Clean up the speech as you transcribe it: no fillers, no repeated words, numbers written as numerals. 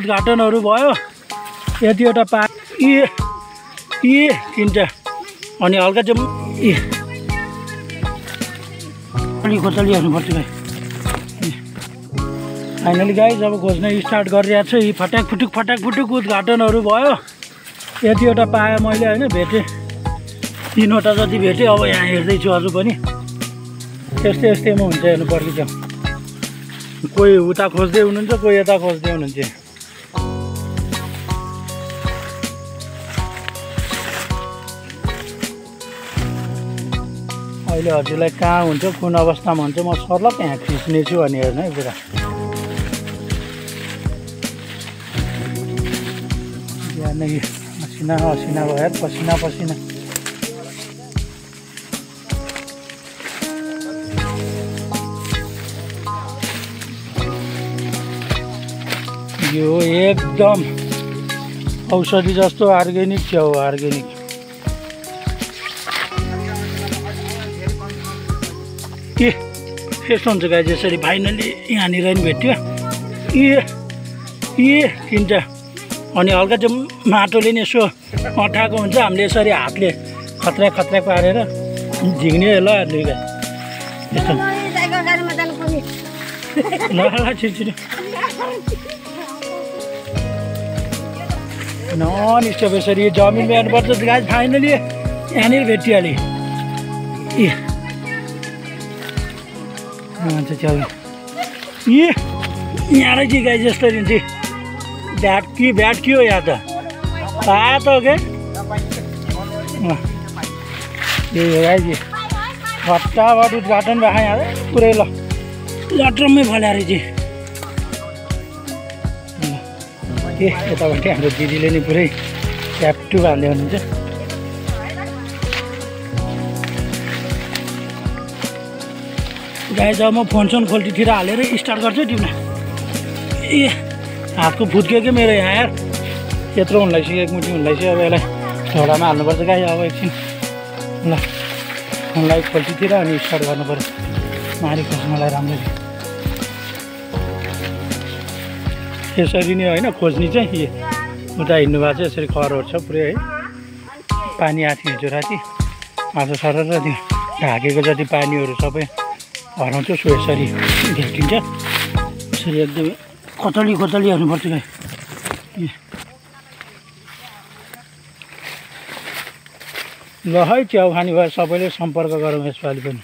उद्घाटनहरू भयो। यतिवटा पा किन्छ अनि हल्का चाहिँ अलि खोतली हेर्नुपर्छ गाई। फाइनली गाइज अब खोज्न स्टार्ट गरिरहेको छु। यी फटाक फुटुक उद्घाटनहरू भयो। यतिवटा पाएँ मैले होइन, भेटेँ 3वटा जति भेटेँ। अब यहाँ हेर्दैछु अझ पनि यस्तैमा हुन्छ, हेर्नु पर्छ। कोही उता खोज्दै हुनुहुन्छ, कोही यता खोज्दै हुनुहुन्छ। अहिले हजुरलाई कहाँ हुन्छ, कुन अवस्थामा हुन्छ, म सर्लक यहाँ खिच्नेछु अनि हेर्नु है पुरा। बिहानै असिना भयो, पसिना। यो एकदम औषधि जस्तो अर्ग्यानिक छ हो, अर्ग्यानिक। के यस्तो हुन्छ गाई। जसरी फाइनली यहाँनिर नि भेट्यो। किन्छ अनि हल्का चाहिँ माटोले नि यसो अँठाएको हुन्छ। हामीले यसरी हातले खत्रा पारेर झिक्ने ल गाई। यस्तो ल छिटो नन स्टप यसरी जमिनमा हेर्नुपर्छ गाई। फाइनली यहाँनिर भेटिहालेँ। यहाँ रहेछ गाई। जसरी हुन्छ ब्याट के हो यहाँ त पायो त के यही हो गाई। फटाफट उद्घाटन भएको यहाँ पुरै ल लट्रम्मै फल्या रहेछ। के यताबाट हाम्रो दिदीले नि पुरै ट्याप्टु बाँध्दै हुनुहुन्छ। गाई जब म फोन खोल्टीतिर हालेर स्टार्ट गर्छु टिप्न। हातको फुत्क्यो क्या मेरो यहाँ यार। यत्रो हुन लागिसक्यो, एक मुठी हुन लागिसक्यो। अब यसलाई झोडामा हाल्नुपर्छ गाई। अब एकछिन ल फोनलाई खोल्टीतिर अनि स्टार्ट गर्नु पर्यो मारी खोज्नलाई राम्ररी। यसरी नै होइन खोज्ने चाहिँ उता हिँड्नु भएको छ। यसरी खरहरू छ पुरै है। पानी आएको हिजो राति, आज सर र त्यो ढाकेको जति पानीहरू सबै हराउँछ। सो यसरी भेटिन्छ। यसरी एकदमै खोतली हेर्नुपर्छ गाई। ल है च्याउ खाने भयो सबैले सम्पर्क गरौँ यसपालि पनि।